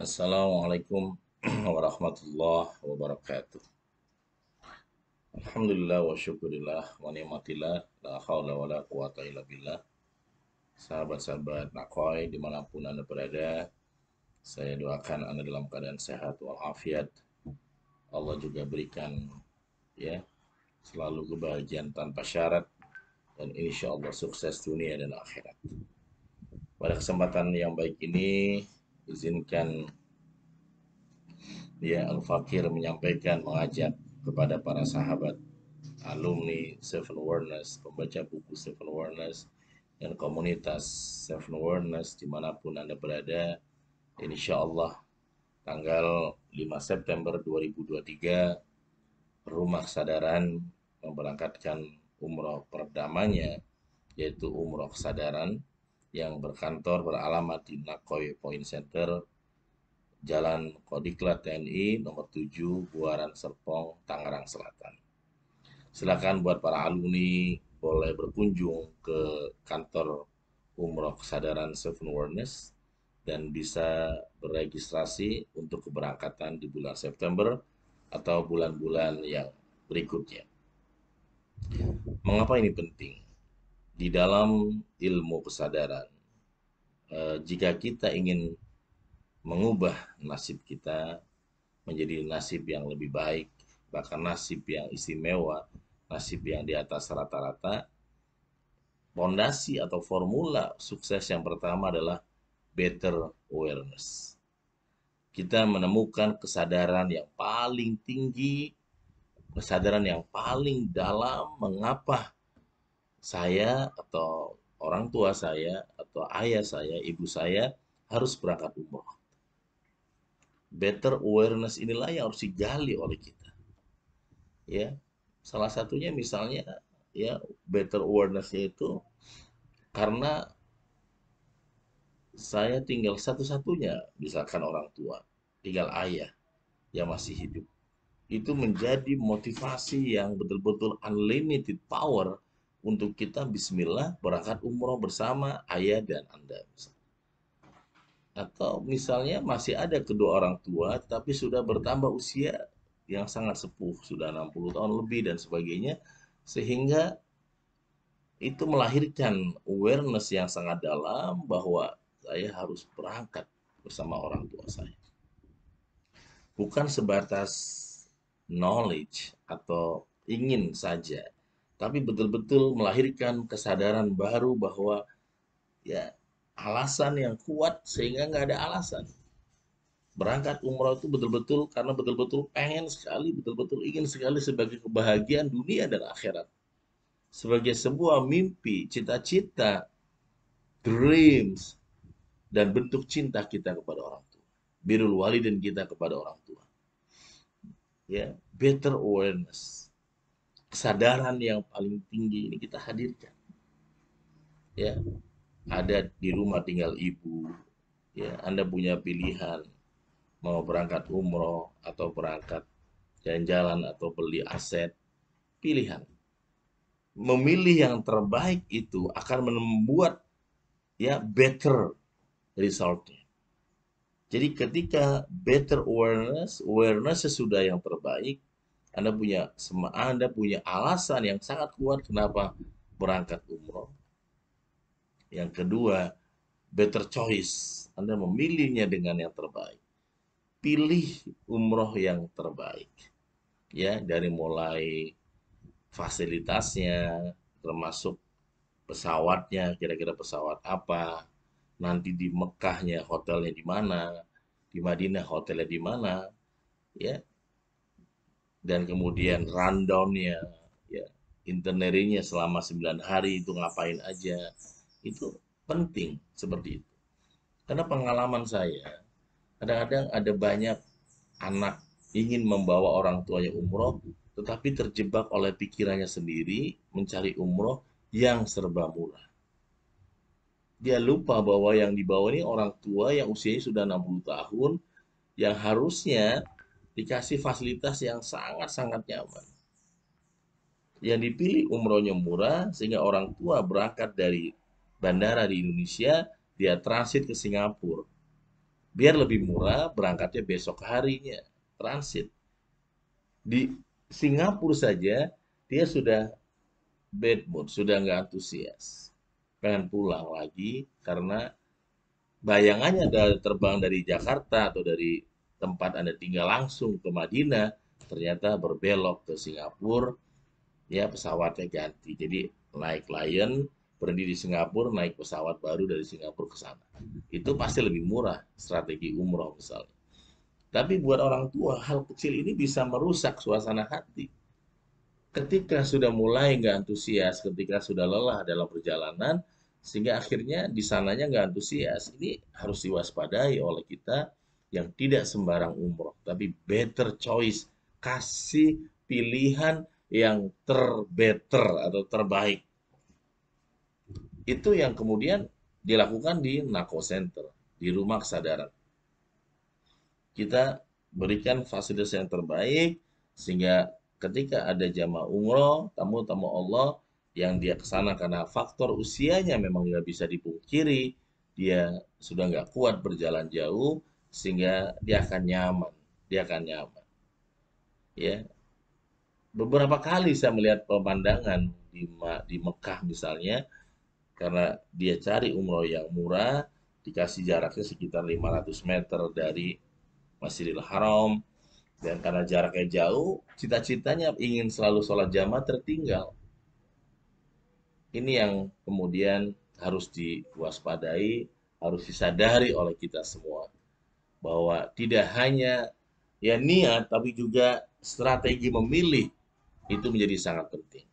Assalamualaikum warahmatullahi wabarakatuh. Alhamdulillah wa syukurillah wa ni'matillah la haula wa la quwata illa billah. Sahabat-sahabat Nakoy dimanapun Anda berada, saya doakan Anda dalam keadaan sehat walafiat. Allah juga berikan ya selalu kebahagiaan tanpa syarat dan insya Allah sukses dunia dan akhirat. Pada kesempatan yang baik ini, izinkan ya Al-Fakir menyampaikan, mengajak kepada para sahabat alumni Seven Awareness, pembaca buku Seven Awareness, dan komunitas Seven Awareness dimanapun Anda berada, insya Allah tanggal 5 September 2023 Rumah Kesadaran memberangkatkan umroh perdamanya, yaitu umroh kesadaran yang beralamat di Nakoy Point Center, Jalan Kodiklat TNI nomor 7, Buaran Serpong, Tangerang Selatan. Silakan buat para alumni boleh berkunjung ke kantor Umroh Kesadaran Seven Awareness dan bisa beregistrasi untuk keberangkatan di bulan September atau bulan-bulan yang berikutnya. Mengapa ini penting? Di dalam ilmu kesadaran, jika kita ingin mengubah nasib kita menjadi nasib yang lebih baik, bahkan nasib yang istimewa, nasib yang di atas rata-rata, fondasi atau formula sukses yang pertama adalah better awareness. Kita menemukan kesadaran yang paling tinggi, kesadaran yang paling dalam mengapa saya atau orang tua saya atau ayah saya, ibu saya harus berangkat umroh. Better awareness inilah yang harus digali oleh kita. Ya, salah satunya misalnya ya better awareness itu karena saya tinggal satu-satunya, misalkan orang tua, tinggal ayah yang masih hidup. Itu menjadi motivasi yang betul-betul unlimited power untuk kita bismillah berangkat umroh bersama ayah dan Anda. Atau misalnya masih ada kedua orang tua tapi sudah bertambah usia yang sangat sepuh, sudah 60 tahun lebih dan sebagainya, sehingga itu melahirkan awareness yang sangat dalam bahwa saya harus berangkat bersama orang tua saya. Bukan sebatas knowledge atau ingin saja, tapi betul-betul melahirkan kesadaran baru bahwa ya alasan yang kuat sehingga nggak ada alasan. Berangkat umroh itu betul-betul karena betul-betul pengen sekali, betul-betul ingin sekali sebagai kebahagiaan dunia dan akhirat. Sebagai sebuah mimpi, cita-cita, dreams, dan bentuk cinta kita kepada orang tua. Birrul walidin kita kepada orang tua. Ya, better awareness. Kesadaran yang paling tinggi ini kita hadirkan. Ya, ada di rumah tinggal ibu. Ya, Anda punya pilihan mau berangkat umroh atau berangkat jalan-jalan atau beli aset. Pilihan. Memilih yang terbaik itu akan membuat ya better resultnya. Jadi ketika better awareness, awareness sesudah yang terbaik, Anda punya alasan yang sangat kuat kenapa berangkat umroh. Yang kedua, better choice. Anda memilihnya dengan yang terbaik. Pilih umroh yang terbaik. Ya, dari mulai fasilitasnya, termasuk pesawatnya, kira-kira pesawat apa, nanti di Mekahnya hotelnya di mana, di Madinah hotelnya di mana, ya, dan kemudian rundownnya, ya, itinerary-nya selama 9 hari itu ngapain aja, itu penting seperti itu. Karena pengalaman saya, kadang-kadang ada banyak anak ingin membawa orang tuanya umroh, tetapi terjebak oleh pikirannya sendiri mencari umroh yang serba murah. Dia lupa bahwa yang dibawa ini orang tua yang usianya sudah 60 tahun, yang harusnya dikasih fasilitas yang sangat-sangat nyaman. Yang dipilih umrohnya murah, sehingga orang tua berangkat dari bandara di Indonesia, dia transit ke Singapura. Biar lebih murah, berangkatnya besok harinya, transit. Di Singapura saja, dia sudah bad mood, sudah nggak antusias. Pengen pulang lagi karena bayangannya dari terbang dari Jakarta atau dari tempat Anda tinggal langsung ke Madinah, ternyata berbelok ke Singapura, ya pesawatnya ganti. Jadi naik Lion, berhenti di Singapura, naik pesawat baru dari Singapura ke sana. Itu pasti lebih murah strategi umroh misalnya. Tapi buat orang tua, hal kecil ini bisa merusak suasana hati. Ketika sudah mulai nggak antusias, ketika sudah lelah dalam perjalanan, sehingga akhirnya di sananya nggak antusias. Ini harus diwaspadai oleh kita yang tidak sembarang umroh, tapi better choice, kasih pilihan yang terbetter atau terbaik. Itu yang kemudian dilakukan di Nako Center, di rumah kesadaran. Kita berikan fasilitas yang terbaik sehingga ketika ada jamaah umroh, tamu-tamu Allah yang dia ke sana karena faktor usianya memang nggak bisa dipungkiri, dia sudah nggak kuat berjalan jauh sehingga dia akan nyaman, dia akan nyaman. Ya, beberapa kali saya melihat pemandangan di Mekah misalnya, karena dia cari umroh yang murah, dikasih jaraknya sekitar 500 meter dari Masjidil Haram, dan karena jaraknya jauh, cita-citanya ingin selalu sholat jamaah tertinggal. Ini yang kemudian harus diwaspadai, harus disadari oleh kita semua. Bahwa tidak hanya ya niat, tapi juga strategi memilih itu menjadi sangat penting.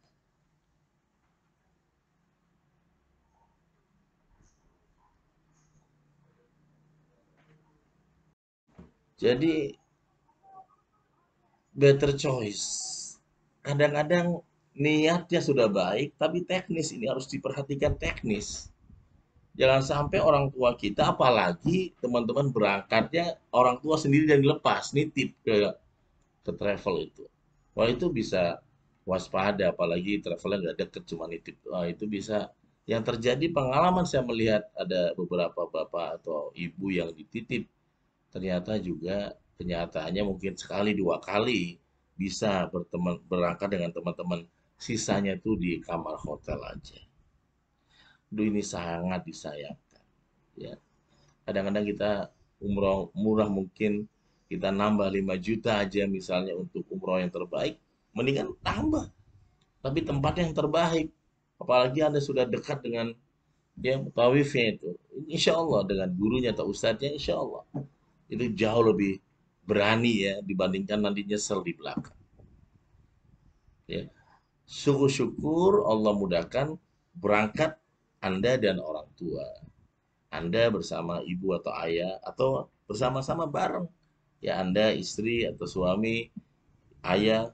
Jadi better choice. Kadang-kadang niatnya sudah baik, tapi teknis ini harus diperhatikan teknis. Jangan sampai orang tua kita, apalagi teman-teman berangkatnya orang tua sendiri dan dilepas, nitip ke travel itu. Wah itu bisa waspada, apalagi travelnya nggak deket, cuma nitip. Wah itu bisa, yang terjadi pengalaman saya melihat ada beberapa bapak atau ibu yang dititip, ternyata juga kenyataannya mungkin sekali dua kali bisa berangkat dengan teman-teman, sisanya tuh di kamar hotel aja. Duh, ini sangat disayangkan. Ya, kadang-kadang kita umroh murah mungkin kita nambah 5 juta aja misalnya untuk umroh yang terbaik, mendingan tambah. Tapi tempatnya yang terbaik. Apalagi Anda sudah dekat dengan ya tawifnya itu. Insya Allah dengan gurunya atau ustadznya, insya Allah. Itu jauh lebih berani ya dibandingkan nanti nyesel di belakang. Ya. Syukur-syukur Allah mudahkan berangkat Anda dan orang tua. Anda bersama ibu atau ayah atau bersama-sama bareng. Ya Anda istri atau suami, ayah,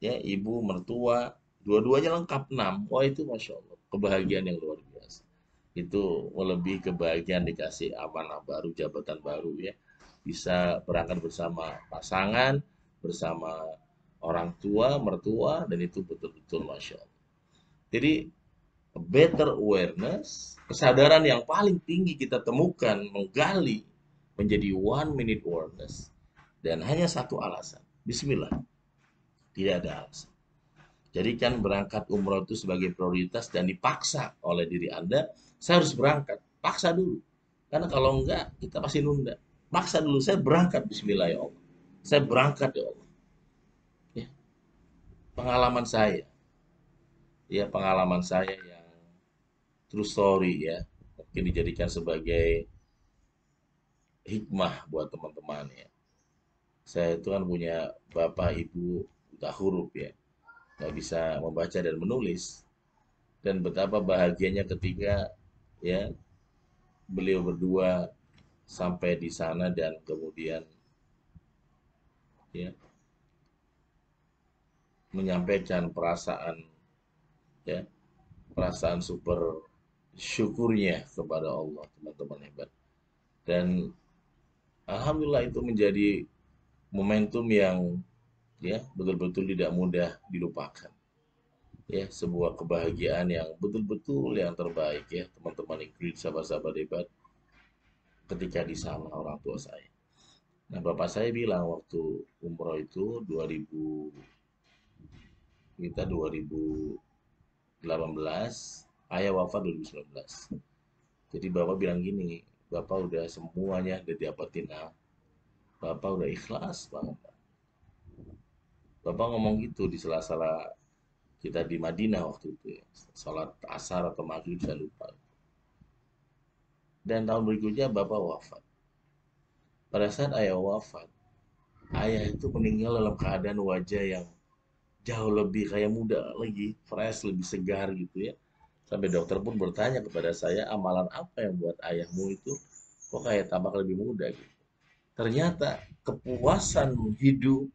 ya ibu, mertua, dua-duanya lengkap 6. Wah itu masya Allah, kebahagiaan yang luar biasa. Itu melebihi kebahagiaan dikasih amanah baru, jabatan baru ya. Bisa berangkat bersama pasangan, bersama orang tua, mertua, dan itu betul-betul masya Allah. Jadi better awareness, kesadaran yang paling tinggi kita temukan, menggali menjadi 1 minute awareness. Dan hanya satu alasan, Bismillah, tidak ada alasan. Jadikan berangkat umroh itu sebagai prioritas dan dipaksa oleh diri Anda, saya harus berangkat, paksa dulu. Karena kalau enggak, kita pasti nunda. Paksa dulu, saya berangkat, Bismillah ya Allah. Saya berangkat ya Allah. Ya, pengalaman saya, ya pengalaman saya yang true story ya, mungkin dijadikan sebagai hikmah buat teman-teman ya. Saya itu kan punya bapak ibu buta huruf ya, nggak bisa membaca dan menulis. Dan betapa bahagianya ketika ya beliau berdua sampai di sana dan kemudian ya menyampaikan perasaan ya perasaan super syukurnya kepada Allah, teman-teman hebat. Dan alhamdulillah itu menjadi momentum yang ya betul-betul tidak mudah dilupakan. Ya, sebuah kebahagiaan yang betul-betul yang terbaik ya, teman-teman ikut sahabat-sahabat hebat. ketika di sana orang tua saya. Nah, bapak saya bilang waktu umroh itu 2000, kita 2018, ayah wafat 2019. Jadi bapak bilang gini, bapak udah semuanya udah dapetin, bapak udah ikhlas banget. Bapak ngomong gitu di sela-sela kita di Madinah waktu itu ya. Salat asar atau maghrib saya lupa. Dan tahun berikutnya bapak wafat. Pada saat ayah wafat, ayah itu meninggal dalam keadaan wajah yang jauh lebih kayak muda lagi, fresh, lebih segar gitu ya. Sampai dokter pun bertanya kepada saya, amalan apa yang buat ayahmu itu kok kayak tampak lebih muda gitu. Ternyata kepuasan hidup,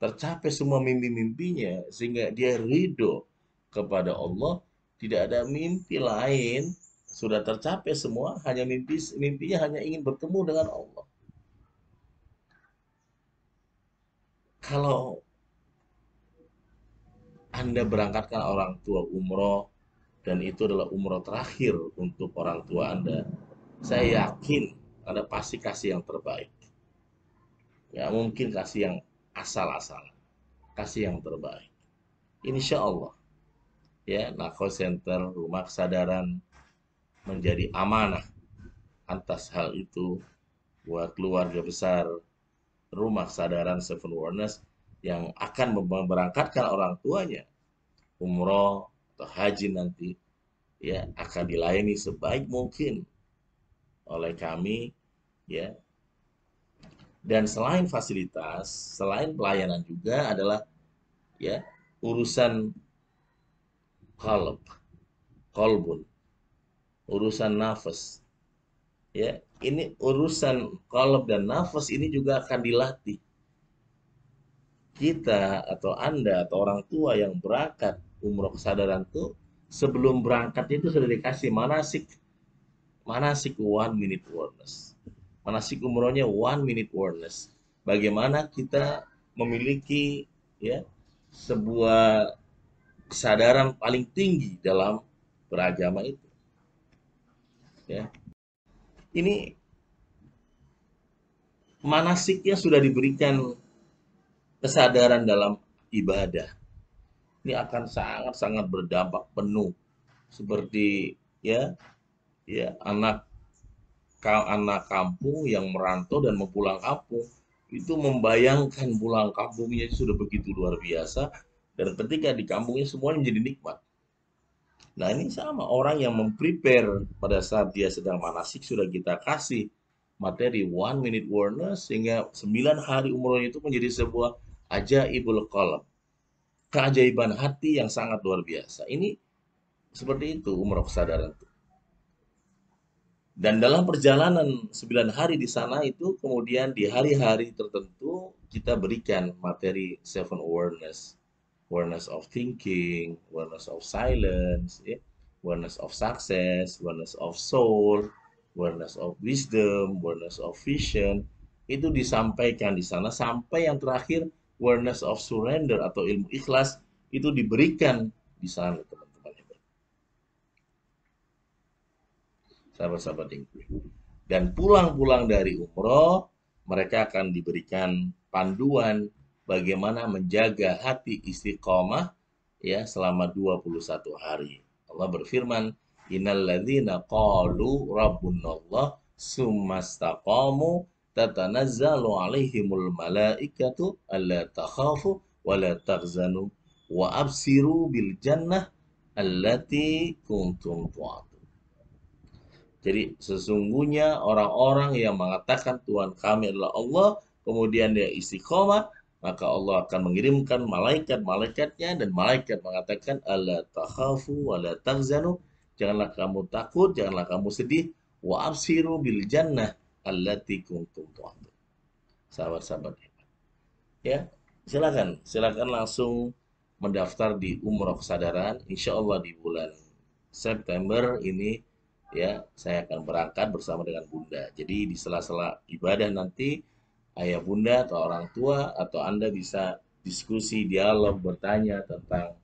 tercapai semua mimpi-mimpinya sehingga dia ridho kepada Allah, tidak ada mimpi lain, sudah tercapai semua, hanya mimpinya hanya ingin bertemu dengan Allah. Kalau Anda berangkatkan orang tua umroh dan itu adalah umroh terakhir untuk orang tua Anda, saya yakin Anda pasti kasih yang terbaik. Nggak mungkin kasih yang asal-asalan, kasih yang terbaik. Insya Allah, ya, Nako Center, rumah kesadaran menjadi amanah atas hal itu buat keluarga besar rumah kesadaran Seven Wonders yang akan memberangkatkan orang tuanya umroh atau haji nanti, ya, akan dilayani sebaik mungkin oleh kami, ya. Dan selain fasilitas, selain pelayanan juga adalah, ya, urusan kalb, kolbun, urusan nafas, ya. Ini urusan kalb dan nafas ini juga akan dilatih. Kita atau Anda atau orang tua yang berangkat umroh kesadaran itu sebelum berangkat itu sudah dikasih manasik, manasik 1 minute awareness. Manasik umrohnya 1 minute awareness. Bagaimana kita memiliki, ya, sebuah kesadaran paling tinggi dalam beragama itu, ya. Ini manasiknya sudah diberikan kesadaran dalam ibadah. Ini akan sangat-sangat berdampak penuh seperti, ya, ya, anak kampung yang merantau dan mau pulang kampung itu membayangkan pulang kampungnya sudah begitu luar biasa, dan ketika di kampungnya semuanya menjadi nikmat. Nah, ini sama orang yang memprepare pada saat dia sedang manasik sudah kita kasih materi 1 minute awareness sehingga 9 hari umrohnya itu menjadi sebuah ajaibul qalb, keajaiban hati yang sangat luar biasa. Ini seperti itu umroh kesadaran. Dan dalam perjalanan 9 hari di sana itu kemudian di hari-hari tertentu kita berikan materi seven awareness. Awareness of thinking, awareness of silence, ya, awareness of success, awareness of soul, awareness of wisdom, awareness of vision. Itu disampaikan di sana sampai yang terakhir awareness of surrender atau ilmu ikhlas itu diberikan di sana, teman-teman. Sahabat-sahabat Inklusi. Dan pulang-pulang dari umroh, mereka akan diberikan panduan bagaimana menjaga hati istiqomah, ya, selama 21 hari. Allah berfirman, innalladzina qalu rabbunallah summastaqamu tatanazzalu alaihimul malaikatu alla takhafu wa la tahzanu wa absiru bil jannah allati kuntum tu'adun. Jadi sesungguhnya orang-orang yang mengatakan Tuhan kami adalah Allah, kemudian dia istiqomah, maka Allah akan mengirimkan malaikat-malaikatnya dan malaikat mengatakan alla takhafu wa la tahzanu, janganlah kamu takut, janganlah kamu sedih, wa absiru bil jannah allati kuntum tu'adun. Sahabat-sahabat, ya, silakan langsung mendaftar di umroh kesadaran. Insya Allah di bulan September ini, ya, saya akan berangkat bersama dengan Bunda. Jadi di sela-sela ibadah nanti ayah Bunda atau orang tua atau Anda bisa diskusi, dialog, bertanya tentang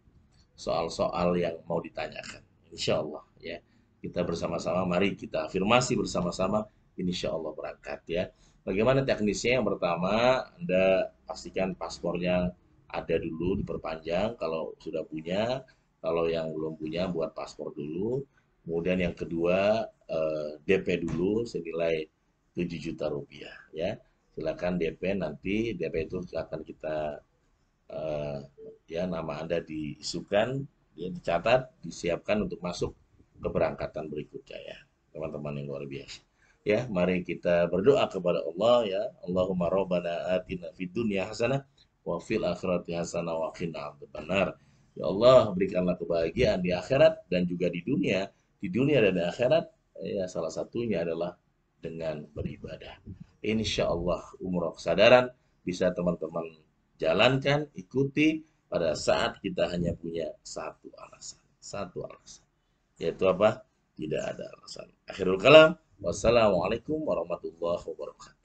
soal-soal yang mau ditanyakan. Insya Allah, ya, kita bersama-sama, mari kita afirmasi bersama-sama, insya Allah berangkat ya. Bagaimana teknisnya? Yang pertama, Anda pastikan paspornya ada dulu, diperpanjang kalau sudah punya. Kalau yang belum punya, buat paspor dulu. Kemudian yang kedua, DP dulu senilai 7 juta rupiah ya. Silakan DP, nanti DP itu akan kita eh, ya, nama Anda diisukan, ya, dicatat, disiapkan untuk masuk keberangkatan berikutnya ya, teman-teman yang luar biasa. Ya, mari kita berdoa kepada Allah ya. Allahumma rabbana atina fid dunya hasanah wa fil akhirati hasanah wa qina adzabannar. Ya Allah, berikanlah kebahagiaan di akhirat dan juga di dunia. Di dunia dan di akhirat, ya salah satunya adalah dengan beribadah. Insya Allah umroh kesadaran bisa teman-teman jalankan, ikuti pada saat kita hanya punya satu alasan. Satu alasan. Yaitu apa? Tidak ada alasan. Akhirul kalam. Wassalamualaikum warahmatullahi wabarakatuh.